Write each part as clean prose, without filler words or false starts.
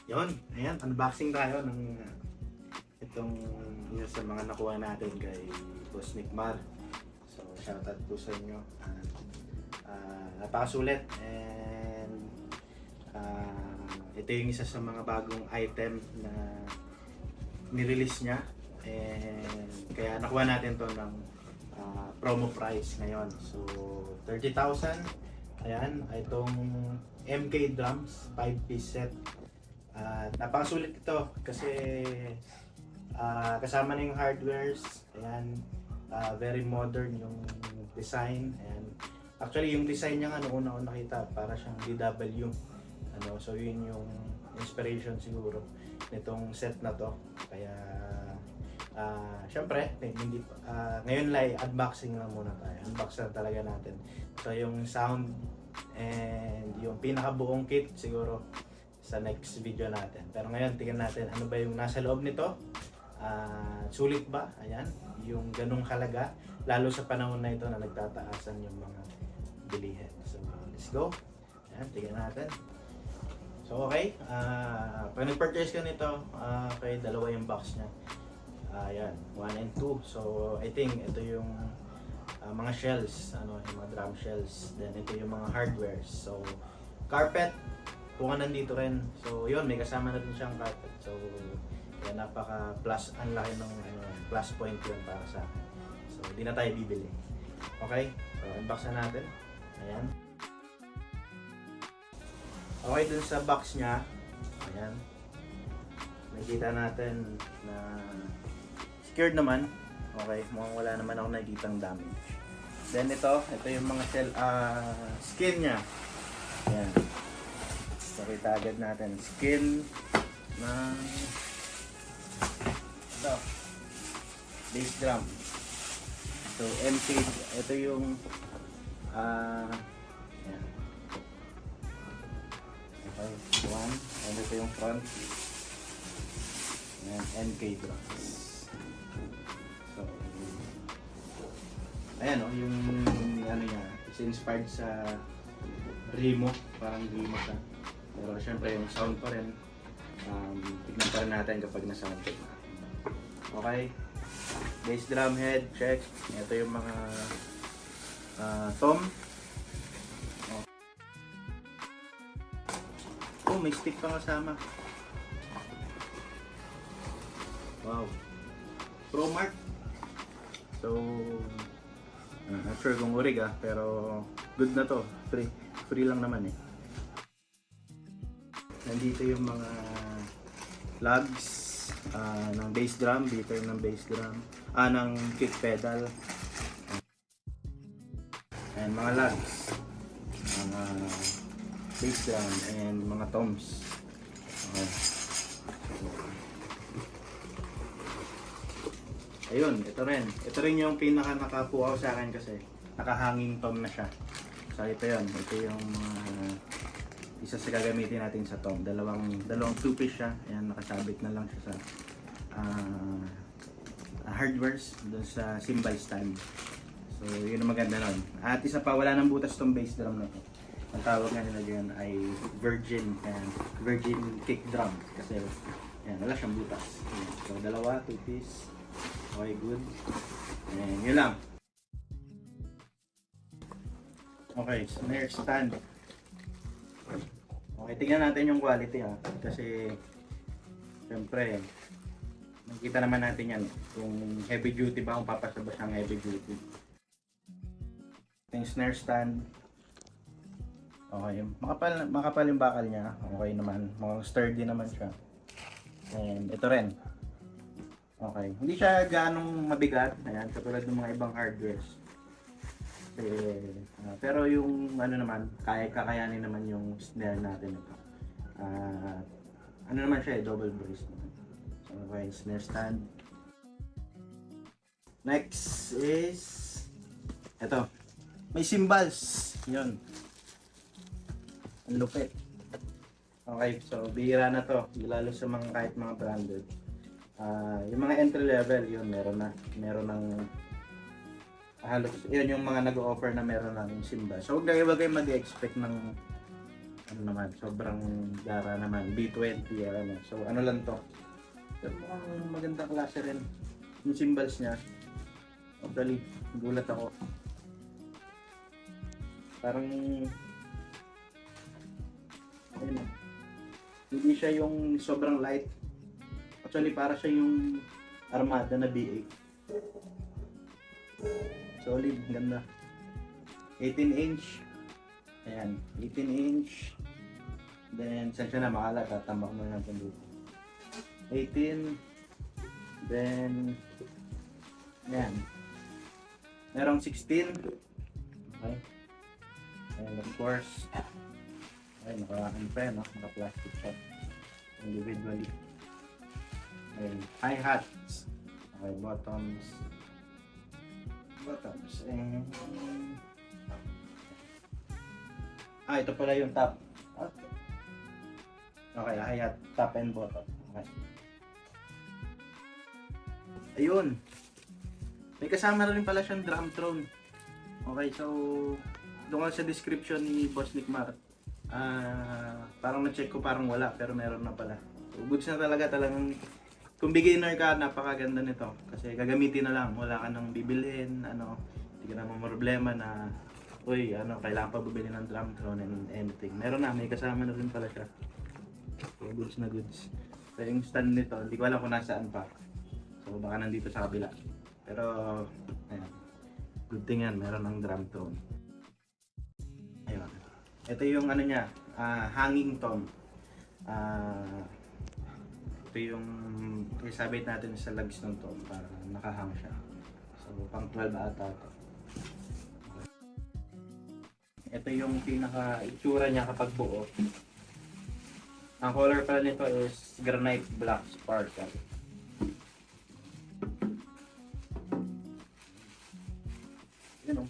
Yun, ayan, unboxing tayo ng itong isa sa mga nakuha natin kay Boss Nick Mar. So, shoutout po sa inyo. Napakasulit and ito yung isa sa mga bagong item na nirelease niya and kaya nakuha natin to ng promo price ngayon. So, 30,000. Ayan, itong MK drums 5-piece set. Napakasulit ito kasi kasama na yung hardwares. Ayan, very modern yung design. And actually yung design niya nga noong una ko nakita para siyang DW. So yun yung inspiration siguro nitong set na to. Kaya syempre hindi ngayon live unboxing lang muna tayo. Unbox na talaga natin. So yung sound and yung pinakabuong kit siguro sa next video natin. Pero ngayon, tingnan natin ano ba yung nasa loob nito. Sulit ba? Ayan, yung ganung halaga. Lalo sa panahon na ito na nagtataasan yung mga bilihin. So, let's go. Ayan, tingnan natin. So, okay. Pag nag-purchase ka nito, okay, dalawa yung box niya. Ayan, 1 and 2. So, I think ito yung mga shells, yung mga drum shells. Then, ito yung mga hardwares. So, carpet, kung nandito rin. So yun, may kasama na din siyang carpet. So kaya napaka plus, ang laki ng plus point yun para sa akin. So di na tayo bibili. Okay, so unbox na natin. Ayan. Okay, dun sa box niya, ayan, nakikita natin na secured naman. Okay, mukhang wala naman ako nakikitang damage. Then ito yung mga shell, skin niya. Ayan. Nakita agad natin skin ng ito, bass drum. So MK, ito yung yan. Okay, one, and ito yung front. Yan, MK drums. So ayan yung niya, is inspired sa Remo, parang Remo siya. Pero syempre yung sound pa rin, tignan pa rin natin kapag na-sound check na. Okay, bass drum head, check. Ito yung mga tom. Oh, may stick pa kasama. Wow, Pro Mark. So, not sure kung urig pero good na to. Free lang naman eh. Nandito yung mga lugs ng bass drum, beater ng bass drum, ng kick pedal, and mga lugs, mga bass drum, and mga toms. Okay. Ayun, ito rin yung pinaka nakapukaw sa akin kasi nakahanging tom na siya. So ito yung isa sa gagamitin natin sa tom. Dalawang 2-piece siya. Ayan, nakasabit na lang siya sa hardwares doon sa cymbal stand. So yun ang maganda nun. At isa pa, wala nang butas tong bass drum na to. Ang tawag nga nila dyan ay virgin kick drum kasi ayan, wala siyang butas. Ayan. So dalawa, 2-piece. Okay, good. And yun lang. Okay, snare stand. Okay, tingnan natin yung quality kasi syempre nakikita naman natin yan kung heavy duty ba, kung papasabas ng heavy duty. Yung snare stand, okay, makapal yung bakal niya, okay naman, mukhang sturdy naman siya. And ito rin, okay, hindi siya ganong mabigat, ayan, katulad ng mga ibang hardwares. Pero yung naman, kakayanin naman yung snare natin ito. Naman siya double brace naman. So, okay, snare stand. Next is ito. May cymbals. Yun. Ang lupit. Okay, so bihira na to. Lalo sa mga kahit mga branded. Yung mga entry level, yun, meron ng halos, yun yung mga nag-o-offer na meron ng cymbal. So huwag kayo mag-expect ng ano naman, sobrang gara naman. B20, ano. So, ano lang to. Pero mukhang magandang klase rin. Yung cymbals niya. Actually, gulat ako. Parang, ayun, hindi siya yung sobrang light. Actually, para siya yung Armada na B8. Solid, ganda. 18-inch. Ayan, 18-inch. Then, saan siya na makala? Tatambak mo natin dito. 18. Then, ayan. Merong 16. Okay. And of course, ay, naka-ano pa yan, no? Naka-plastic siya. Individually. Ayan, hi-hats. Okay, bottoms. And ito pala yung top. Okay, hi-hat, top and bottom. Okay. Ayun. May kasama rin pala siyang drum throne. Okay, so doon sa description ni Boss Nick Mar. Parang na-check ko parang wala pero meron na pala. So, goods na talagang kung beginner ka, napakaganda nito. Kasi gagamitin na lang, wala ka nang bibilhin, ano, hindi ka naman problema na, uy, ano, kailangan pa bumili ng drum throne and anything. Meron na, may kasama na rin pala siya. So, goods na goods. So, yung stand nito, hindi ko alam kung nasaan pa. So, baka nandito sa kabila. Pero, ayan, good thing yan, meron ng drum throne. Ayun. Ito yung ano niya, hanging tom. Ito yung isabit natin sa legs ng tom para nakahang siya. So, pang 12 ata ito. Ito yung pinaka-itsura niya kapag buo. Ang color pala nito is granite black sparkle. Yun o.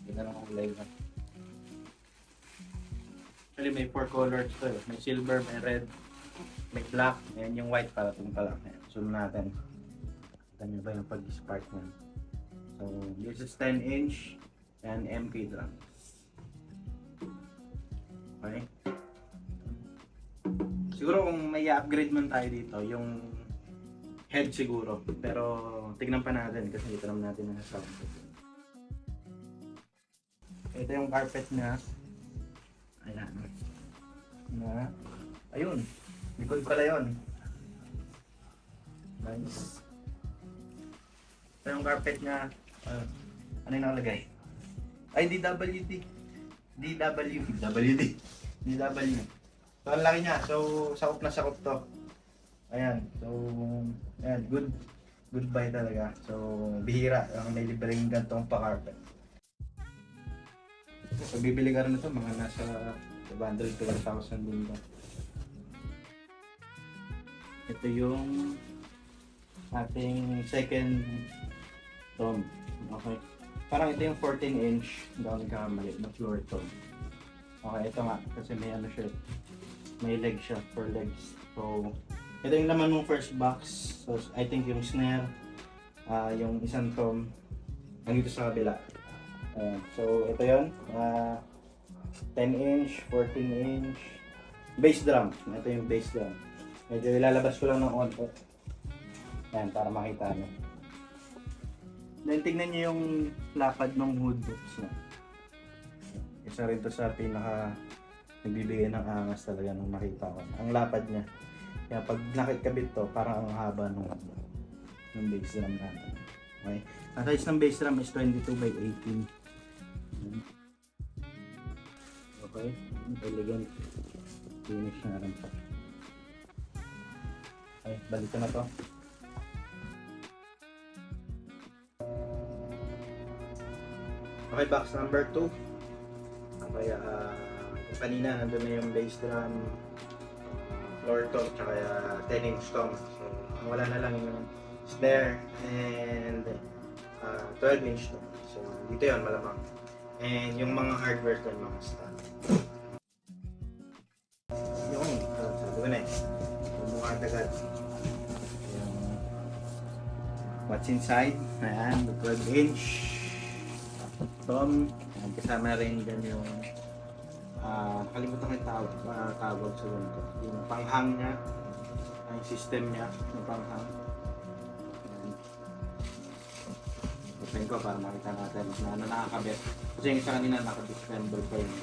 Yun na lang ang kulay na. Actually may 4 colors to eh. May silver, may red, may black, and yung white pala itong pala. Zoom natin. Kita nyo ba yung pag-spark niyan? So, this is 10-inch and MP drum. Okay? Siguro kung may upgrade man tayo dito, yung head siguro. Pero tignan pa natin kasi dito naman natin na sound. Ito yung carpet niya. Ayan. Ayun. Likod pala yun. Nice. Ito yung carpet niya. Ano yung nakalagay? Ay, DWD. DW. So, ang laki niya. So, sakop na sakop to. Ayan. So, ayan. Goodbye talaga. So, bihira. Ang may libreng gantong pa-carpet. So, bibili ka rin ito. Mga nasa 500 to 1,000 din ba. Ito yung ating second tom. Okay. Parang ito yung 14-inch. Hindi ako nagkakamali na floor tom. Okay, ito nga. Kasi may ano siya. May leg siya for legs. So, ito yung laman ng first box. So, I think yung snare, yung isang tom, nandito sa kabila. So, ito yun. 10-inch, 14-inch. Bass drum. Ito yung bass drum. Medyo ilalabas ko lang ng onto. Ayan, para makita nyo. Then, tignan nyo yung lapad ng hood books na. Isa rin to sa pinaka nagbibigay ng angas talaga nung makita ko. Ang lapad niya. Kaya pag nakikabit to, parang ang haba ng bass drum natin. Okay. Ang size ng bass drum is 22 by 18. Okay. Elegant. Finish na rin pa. Okay, balik ko na to. Okay, box number 2. Kaya kanina nandun na yung bass drum, floor tom, tsaka 10-inch tom. So, wala na lang yung snare and 12-inch tom. So, dito yun malamang. And yung mga hardware ko, yung mga stand. Yung, sabi ko na eh. Bumuha agad. Yung what's inside. Ayan, 12-inch tom. Kasama rin dyan yung Nakalimutan ko yung tawag sa ganito. Yung panghang niya, yung system niya, yung panghang. Ayan. Open ko para makita natin na nakakabit. Kasi yung isa kanina nakadisassemble pa yun.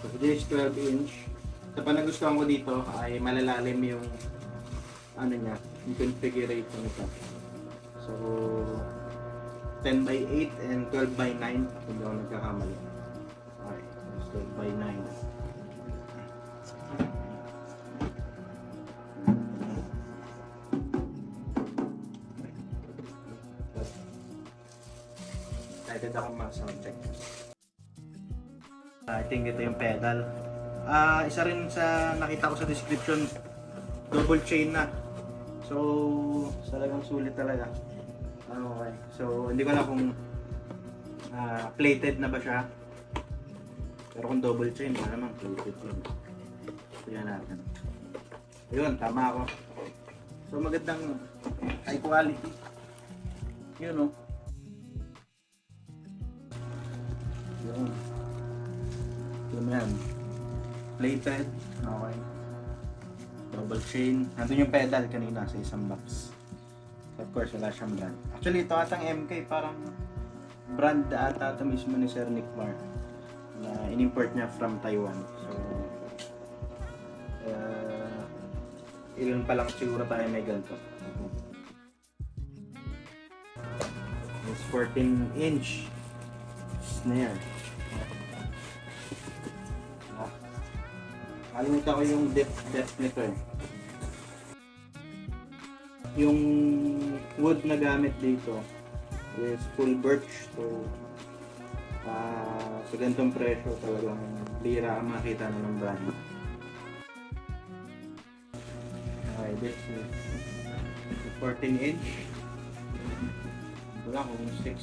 So this 12 inch. Sa panagustuhan ko dito ay malalalim yung ano niya, yung configuration nito. So 10 by 8 and 12 by 9 hindi ako nagkakamali. Okay, 12 by 9. Excited ako ma-sound check. I think ito yung pedal. Isa rin sa nakita ko sa description, double chain na. So, talagang sulit talaga. Okay. So, hindi ko alam kung plated na ba siya. Pero kung double chain, wala naman plated yun. Tignan natin. Ayun, tama ako. So, magandang high quality. Yun, oh. Yun. Yun yan. Plated. Okay. Double chain. Nandun yung pedal kanina sa isang box. Of course, wala siyang brand. Actually, ito atang MK, parang brand ata ito mismo ni Sir Nick Mar na in-import niya from Taiwan. So, ilan pa lang siguro tayo may ganito. It's 14 inch snare. Kalimutan ko yung depth nito eh. Yung wood na gamit dito is full birch. So, sa ganitong presyo talagang bira ang makita na ng brand. Okay, this is 14 inch. Wala kung 6.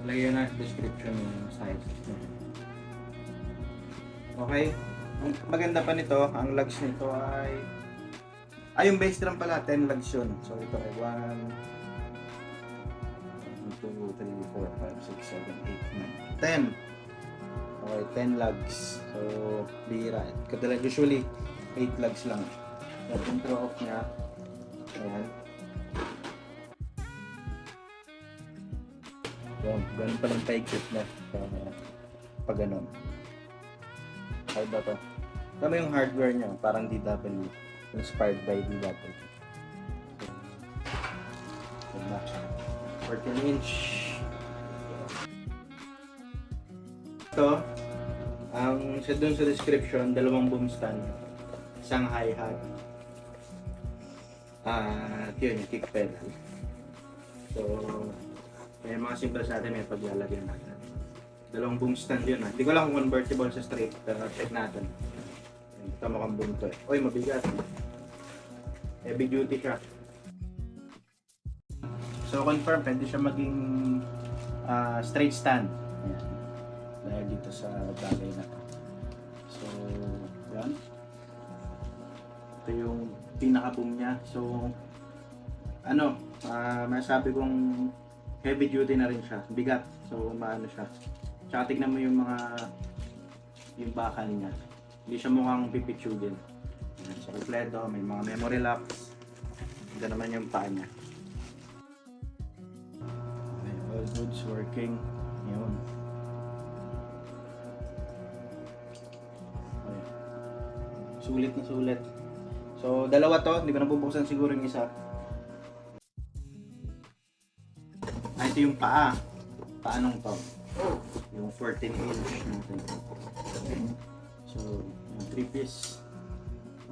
Lagyan na sa description yung size. Okay. Ang maganda pa nito, ang lugs nito ay yung bass drum pala, 10 lugs yun. So ito ay 1, 2, 3, 4, 5, 6, 7, 8, 9, 10. Okay, 10 lugs. So, bihira. Kadalas usually 8 lugs lang. At yung throw off niya, ayan. Yun, ganun pa lang paikot na pag ganun. Ay ba to? Tama yung hardware niya, parang DW. Inspired by DW. So, 14 inch. Ito, ang sa doon sa description, dalawang boom stand. Isang hi-hat. Yun, yung kick pedal. So, may mga symbols natin may paglalagyan natin. Dalawang boom stand yun. Hindi ko lang kung convertible sa straight, pero check natin. Ito mukhang boom to eh. Uy, mabigat. Heavy duty siya. So confirm, pwede siya maging straight stand. Ayan. Dahil dito sa bagay na to. So, yan. Ito yung pinaka-boom niya. So, masabi kong heavy duty na rin siya. Bigat. So, maano siya. Tsaka tignan mo yung yung bakal niya. Hindi siya mukhang pipitsugin. So, kompleto. May mga memory locks. Ito naman yung paa niya. Okay, all goods working. Yun. Okay. Sulit na sulit. So, dalawa to. Hindi ko na bubuksan siguro yung isa. Ito yung paa. Paanong to? Yung 14 inch natin. So, yung 3-piece.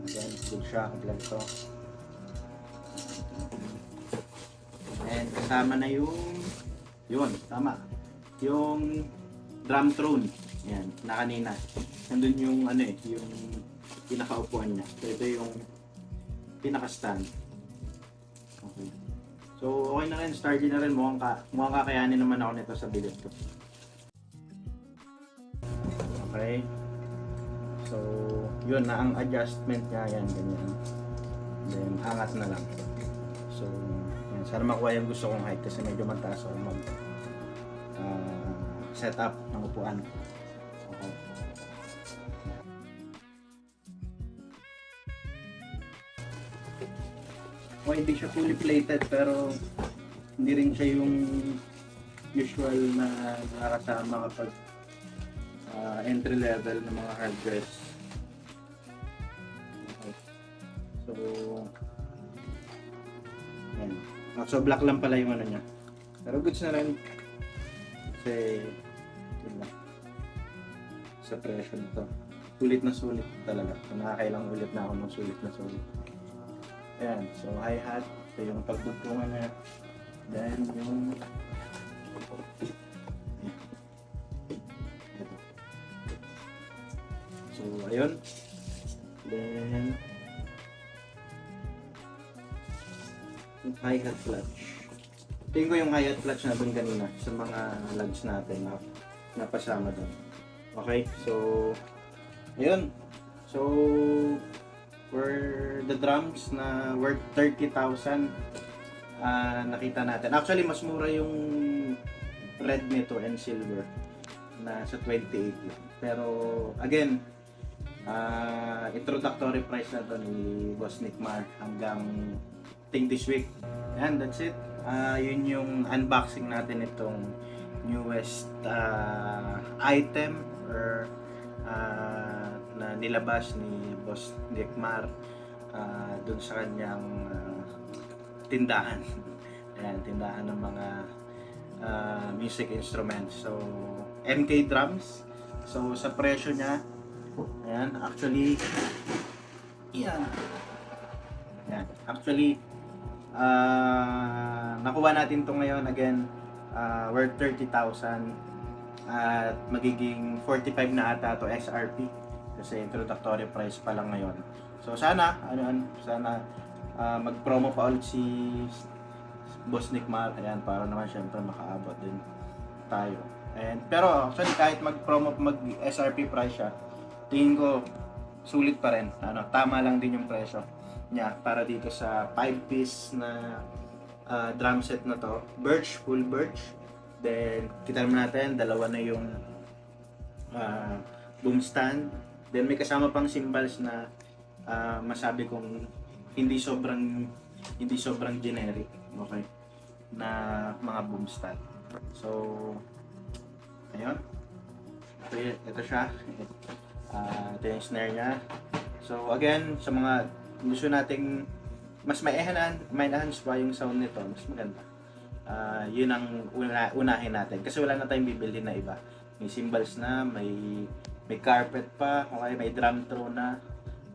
Again, good siya. Kompleto. And kasama na yung tama. Yung drum throne. Yan, na kanina. Nandun yung yung pinakaupuan niya. So ito yung pinaka-stand. Okay. So okay na rin, sturdy na rin. Mukhang kakayanin naman ako nito sa bilis ko. Okay. So, yun na ang adjustment niya. Yan, ganyan. Then, angat na lang. So, yan. Sana makuha yung gusto kong height kasi medyo mataas ako setup ng upuan. Okay. Okay, hindi siya fully plated pero hindi rin siya yung usual na nakakasama kapag entry level ng mga hard dress. Okay. So, yan. So black lang pala yung ano niya. Pero goods na rin. Kasi, yun lang. Sa presyo nito. Sulit na sulit talaga. So, nakakailang ulit na ako ng sulit na sulit. Ayan. So, hi-hat. So, yung pagdugtungan na. Then, yung so, ayun. Then, yung hi-hat clutch. Tingin ko yung hi-hat clutch na dun kanina sa mga lugs natin na napasama dun. Okay, so, ayun. So, for the drums na worth 30,000, nakita natin. Actually, mas mura yung red nito and silver na sa 28 lang. Pero, again, introductory price na to ni Boss Nick Mar hanggang think this week. And that's it. Yun yung unboxing natin itong newest item or na nilabas ni Boss Nick Mar dun sa kanyang tindahan. Ayan, tindahan ng mga music instruments. So, MK Drums. So, sa presyo niya, ayan, actually, yan. Ayan, actually, nakuha natin to ngayon, again, worth 30,000 at magiging 45 na ata to SRP kasi introductory price pa lang ngayon. So, sana, sana mag-promo pa ulit si Boss Nick Mar, ayan, para naman syempre makaabot din tayo. And, pero actually kahit mag-promo, mag-SRP price siya, tingin ko sulit pa rin. Tama lang din yung presyo niya para dito sa 5-piece na drum set na to. Birch, full birch. Then, kita naman natin, dalawa na yung boom stand. Then, may kasama pang cymbals na masabi kong hindi sobrang generic, okay, na mga boom stand. So, ayun. Ito siya. Ito yung snare niya. So, again, sa mga gusto nating mas ma-enhance pa yung sound nito, mas maganda. Yun ang unahin natin. Kasi wala na tayong bibilhin na iba. May cymbals na, may carpet pa, okay, may drum throw na.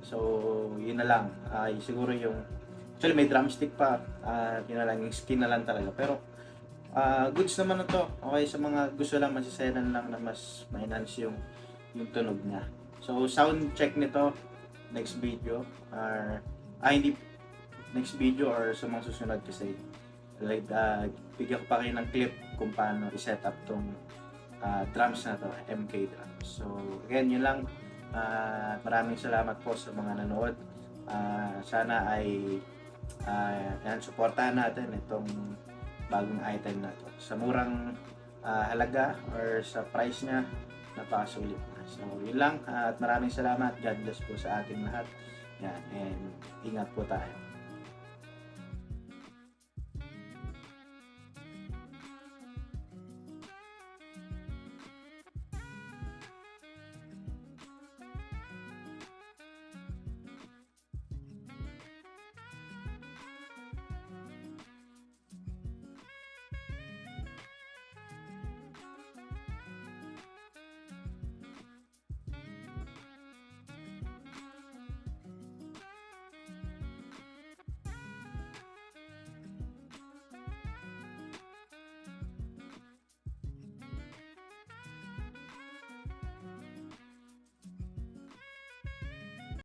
So, yun na lang. Siguro yung, actually may drumstick pa, yun na lang, yung skin na lang talaga. Pero, goods naman na to. Okay, sa mga gusto lang, masiselan lang na mas ma-enhance yung tunog niya. So, sound check nito, next video, or, hindi, next video or sa mga susunod kasi, like, bigyan ko pa kayo ng clip kung paano i-set up tong drums na to, MK drums. So, again, yun lang. Maraming salamat po sa mga nanood. Sana ay supportahan natin itong bagong item na to. Sa murang halaga or sa price niya, napakasulit na. So, yun lang. At maraming salamat. God bless po sa ating lahat. Yan, and ingat po tayo.